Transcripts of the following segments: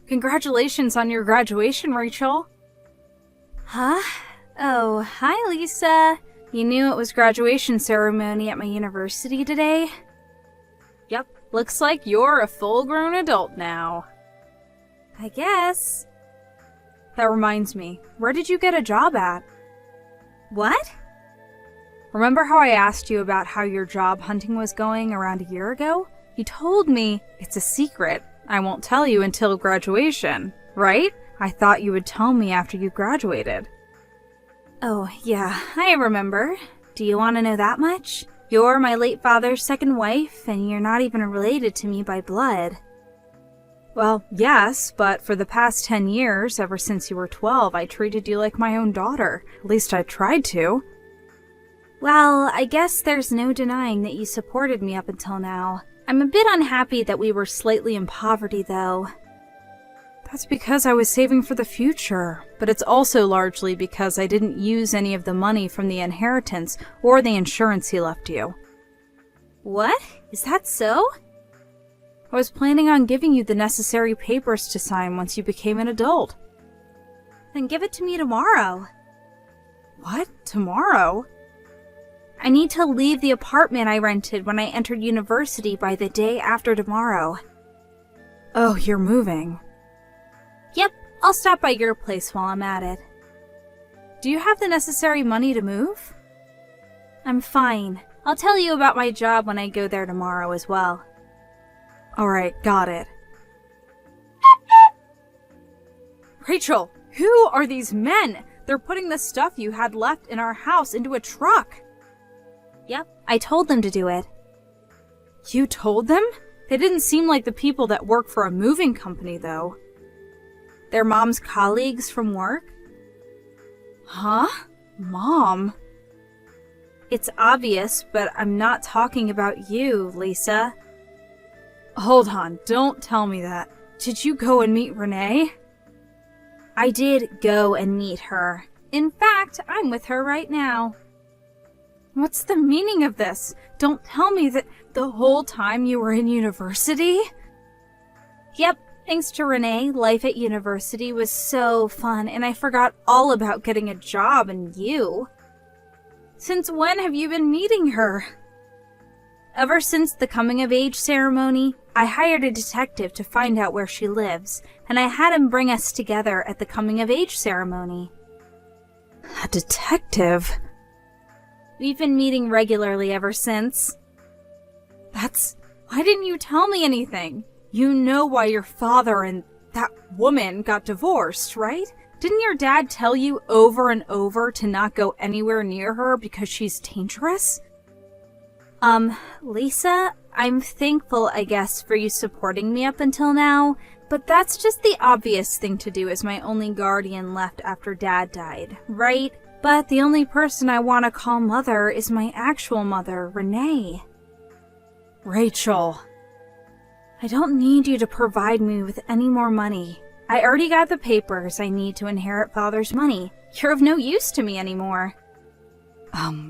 Congratulations on your graduation, Rachel. Huh? Oh, hi, Lisa. You knew it was graduation ceremony at my university today? Yep, looks like you're a full-grown adult now. I guess. That reminds me, where did you get a job at? What? Remember how I asked you about how your job hunting was going around a year ago? You told me it's a secret. I won't tell you until graduation, right? I thought you would tell me after you graduated. Oh, yeah, I remember. Do you want to know that much? You're my late father's second wife, and you're not even related to me by blood. Well, yes, but for the past 10 years, ever since you were 12, I treated you like my own daughter. At least I tried to. Well, I guess there's no denying that you supported me up until now. I'm a bit unhappy that we were slightly in poverty, though. That's because I was saving for the future, but it's also largely because I didn't use any of the money from the inheritance or the insurance he left you. What? Is that so? I was planning on giving you the necessary papers to sign once you became an adult. Then give it to me tomorrow. What? Tomorrow? I need to leave the apartment I rented when I entered university by the day after tomorrow. Oh, you're moving. Yep, I'll stop by your place while I'm at it. Do you have the necessary money to move? I'm fine. I'll tell you about my job when I go there tomorrow as well. Alright, got it. Rachel, who are these men? They're putting the stuff you had left in our house into a truck. Yep, I told them to do it. You told them? They didn't seem like the people that work for a moving company, though. They're Mom's colleagues from work? Huh? Mom? It's obvious, but I'm not talking about you, Lisa. Hold on, don't tell me that. Did you go and meet Renee? I did go and meet her. In fact, I'm with her right now. What's the meaning of this? Don't tell me that the whole time you were in university? Yep, thanks to Renee, life at university was so fun, and I forgot all about getting a job and you. Since when have you been meeting her? Ever since the coming-of-age ceremony, I hired a detective to find out where she lives, and I had him bring us together at the coming-of-age ceremony. A detective? We've been meeting regularly ever since. Why didn't you tell me anything? You know why your father and that woman got divorced, right? Didn't your dad tell you over and over to not go anywhere near her because she's dangerous? Lisa, I'm thankful, I guess, for you supporting me up until now, but that's just the obvious thing to do as my only guardian left after Dad died, right? But the only person I want to call mother is my actual mother, Renee. Rachel. I don't need you to provide me with any more money. I already got the papers I need to inherit Father's money. You're of no use to me anymore.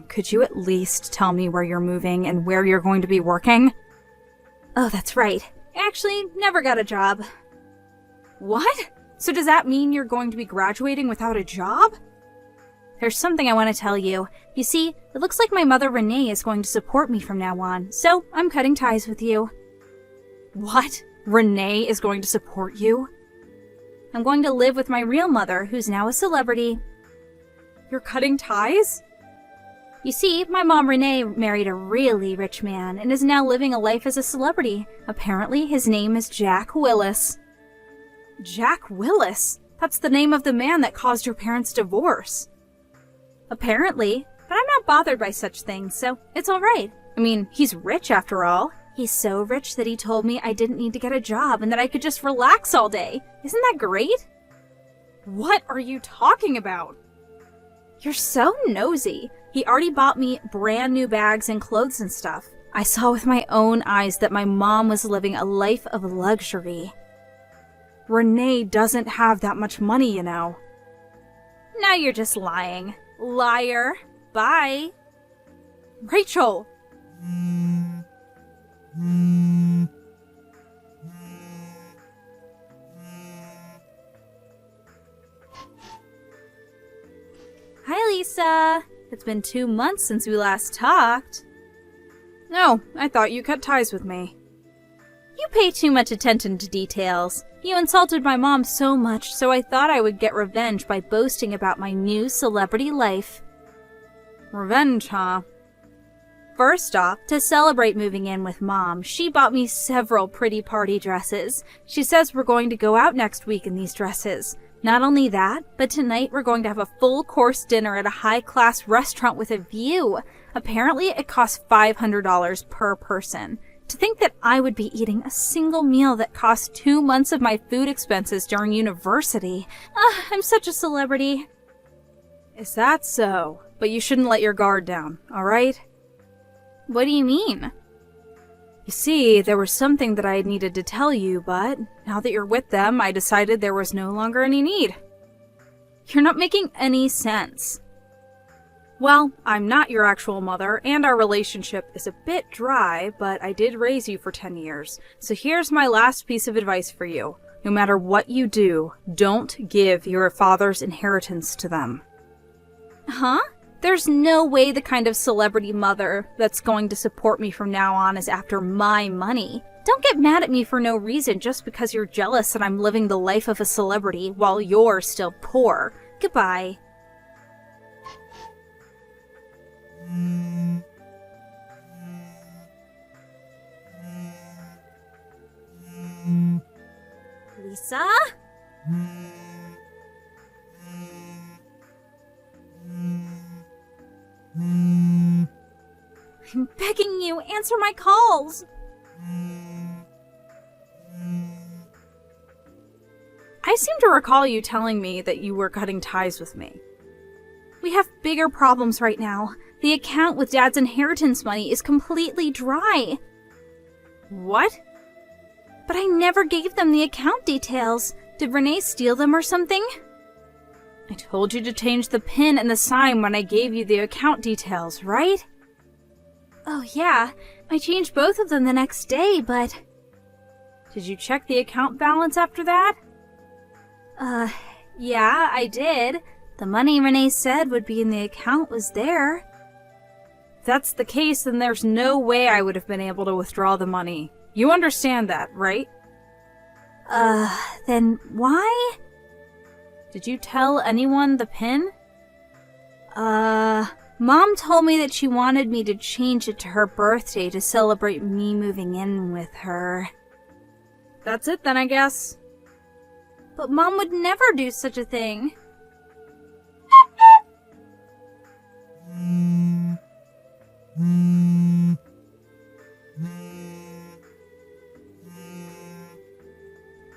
Could you at least tell me where you're moving and where you're going to be working? Oh, that's right. I actually never got a job. What? So does that mean you're going to be graduating without a job? There's something I want to tell you. You see, it looks like my mother Renee is going to support me from now on, so I'm cutting ties with you. What? Renee is going to support you? I'm going to live with my real mother, who's now a celebrity. You're cutting ties? You see, my mom Renee married a really rich man and is now living a life as a celebrity. Apparently, his name is Jack Willis. Jack Willis? That's the name of the man that caused your parents' divorce. Apparently, but I'm not bothered by such things, so it's alright. I mean, he's rich after all. He's so rich that he told me I didn't need to get a job and that I could just relax all day. Isn't that great? What are you talking about? You're so nosy. He already bought me brand new bags and clothes and stuff. I saw with my own eyes that my mom was living a life of luxury. Renee doesn't have that much money, you know. Now you're just lying. Liar. Bye. Rachel! Lisa! It's been 2 months since we last talked. No, I thought you cut ties with me. You pay too much attention to details. You insulted my mom so much, so I thought I would get revenge by boasting about my new celebrity life. Revenge, huh? First off, to celebrate moving in with Mom, she bought me several pretty party dresses. She says we're going to go out next week in these dresses. Not only that, but tonight we're going to have a full-course dinner at a high-class restaurant with a view. Apparently, it costs $500 per person. To think that I would be eating a single meal that costs 2 months of my food expenses during university. I'm such a celebrity. Is that so? But you shouldn't let your guard down, alright? What do you mean? You see, there was something that I had needed to tell you, but now that you're with them, I decided there was no longer any need. You're not making any sense. Well, I'm not your actual mother, and our relationship is a bit dry, but I did raise you for 10 years. So here's my last piece of advice for you. No matter what you do, don't give your father's inheritance to them. Huh? There's no way the kind of celebrity mother that's going to support me from now on is after my money. Don't get mad at me for no reason just because you're jealous that I'm living the life of a celebrity while you're still poor. Goodbye. Lisa? I'm begging you, answer my calls! I seem to recall you telling me that you were cutting ties with me. We have bigger problems right now. The account with Dad's inheritance money is completely dry. What? But I never gave them the account details. Did Renee steal them or something? I told you to change the PIN and the sign when I gave you the account details, right? Oh yeah, I changed both of them the next day, but... Did you check the account balance after that? Yeah, I did. The money Renee said would be in the account was there. If that's the case, then there's no way I would have been able to withdraw the money. You understand that, right? Then why? Did you tell anyone the PIN? Mom told me that she wanted me to change it to her birthday to celebrate me moving in with her. That's it then, I guess. But Mom would never do such a thing.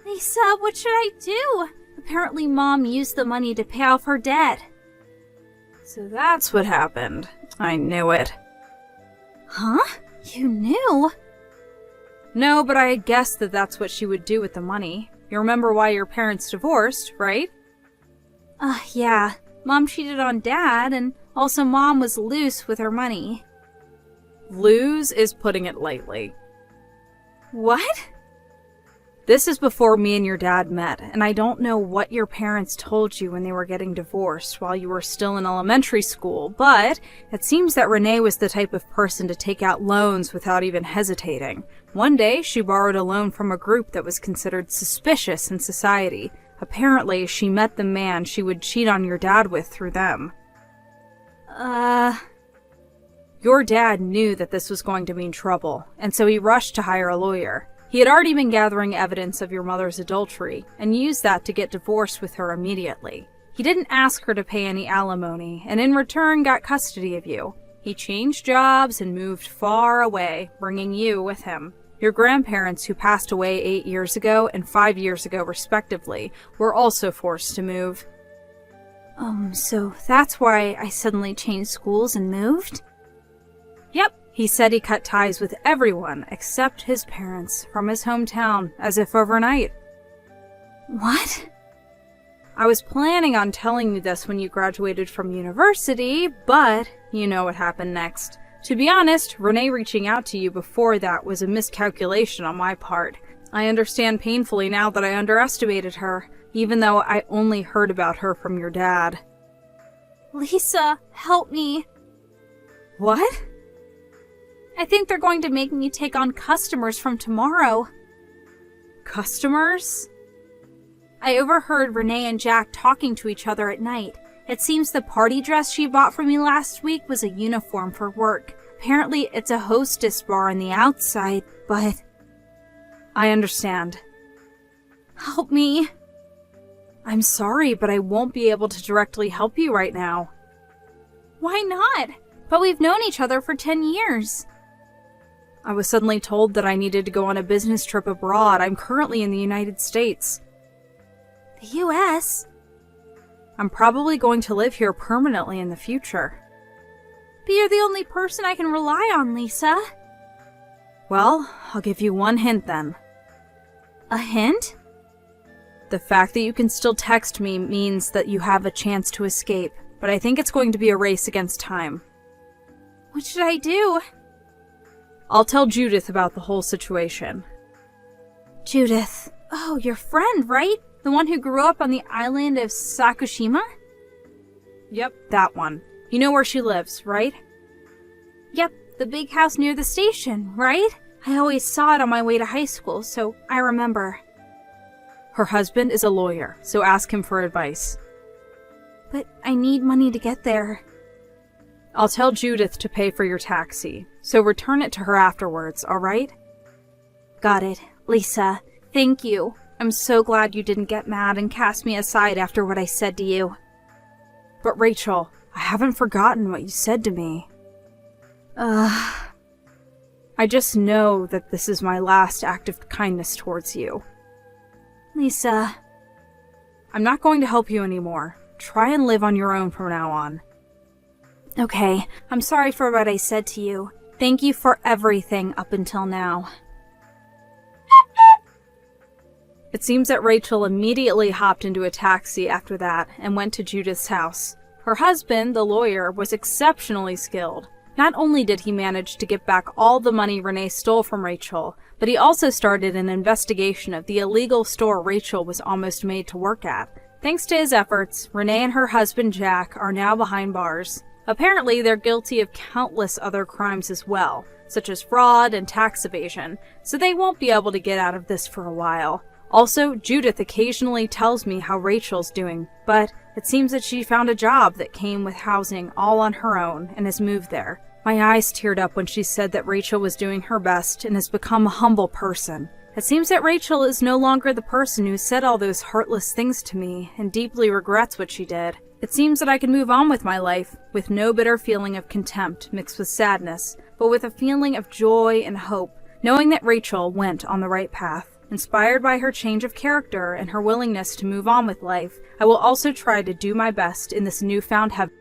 Lisa, what should I do? Apparently Mom used the money to pay off her debt. So that's what happened. I knew it. Huh? You knew? No, but I had guessed that that's what she would do with the money. You remember why your parents divorced, right? Yeah. Mom cheated on Dad, and also Mom was loose with her money. Lose is putting it lightly. What? This is before me and your dad met, and I don't know what your parents told you when they were getting divorced while you were still in elementary school, but it seems that Renee was the type of person to take out loans without even hesitating. One day, she borrowed a loan from a group that was considered suspicious in society. Apparently, she met the man she would cheat on your dad with through them. Your dad knew that this was going to mean trouble, and so he rushed to hire a lawyer. He had already been gathering evidence of your mother's adultery, and used that to get divorced with her immediately. He didn't ask her to pay any alimony, and in return got custody of you. He changed jobs and moved far away, bringing you with him. Your grandparents, who passed away 8 years ago and 5 years ago respectively, were also forced to move. So that's why I suddenly changed schools and moved? Yep. He said he cut ties with everyone except his parents from his hometown, as if overnight. What? I was planning on telling you this when you graduated from university, but you know what happened next. To be honest, Renee reaching out to you before that was a miscalculation on my part. I understand painfully now that I underestimated her, even though I only heard about her from your dad. Lisa, help me. What? I think they're going to make me take on customers from tomorrow. Customers? I overheard Renee and Jack talking to each other at night. It seems the party dress she bought for me last week was a uniform for work. Apparently, it's a hostess bar on the outside, but... I understand. Help me. I'm sorry, but I won't be able to directly help you right now. Why not? But we've known each other for 10 years. I was suddenly told that I needed to go on a business trip abroad. I'm currently in the United States. The U.S.? I'm probably going to live here permanently in the future. But you're the only person I can rely on, Lisa. Well, I'll give you one hint then. A hint? The fact that you can still text me means that you have a chance to escape, but I think it's going to be a race against time. What should I do? I'll tell Judith about the whole situation. Judith. Oh, your friend, right? The one who grew up on the island of Sakushima? Yep, that one. You know where she lives, right? Yep, the big house near the station, right? I always saw it on my way to high school, so I remember. Her husband is a lawyer, so ask him for advice. But I need money to get there. I'll tell Judith to pay for your taxi, so return it to her afterwards, alright? Got it. Lisa, thank you. I'm so glad you didn't get mad and cast me aside after what I said to you. But Rachel, I haven't forgotten what you said to me. I just know that this is my last act of kindness towards you. Lisa. I'm not going to help you anymore. Try and live on your own from now on. Okay, I'm sorry for what I said to you. Thank you for everything up until now. It seems that Rachel immediately hopped into a taxi after that and went to Judith's house. Her husband, the lawyer, was exceptionally skilled. Not only did he manage to get back all the money Renee stole from Rachel, but he also started an investigation of the illegal store Rachel was almost made to work at. Thanks to his efforts, Renee and her husband Jack are now behind bars. Apparently, they're guilty of countless other crimes as well, such as fraud and tax evasion, so they won't be able to get out of this for a while. Also, Judith occasionally tells me how Rachel's doing, but it seems that she found a job that came with housing all on her own and has moved there. My eyes teared up when she said that Rachel was doing her best and has become a humble person. It seems that Rachel is no longer the person who said all those heartless things to me and deeply regrets what she did. It seems that I can move on with my life with no bitter feeling of contempt mixed with sadness, but with a feeling of joy and hope, knowing that Rachel went on the right path. Inspired by her change of character and her willingness to move on with life, I will also try to do my best in this newfound heaven.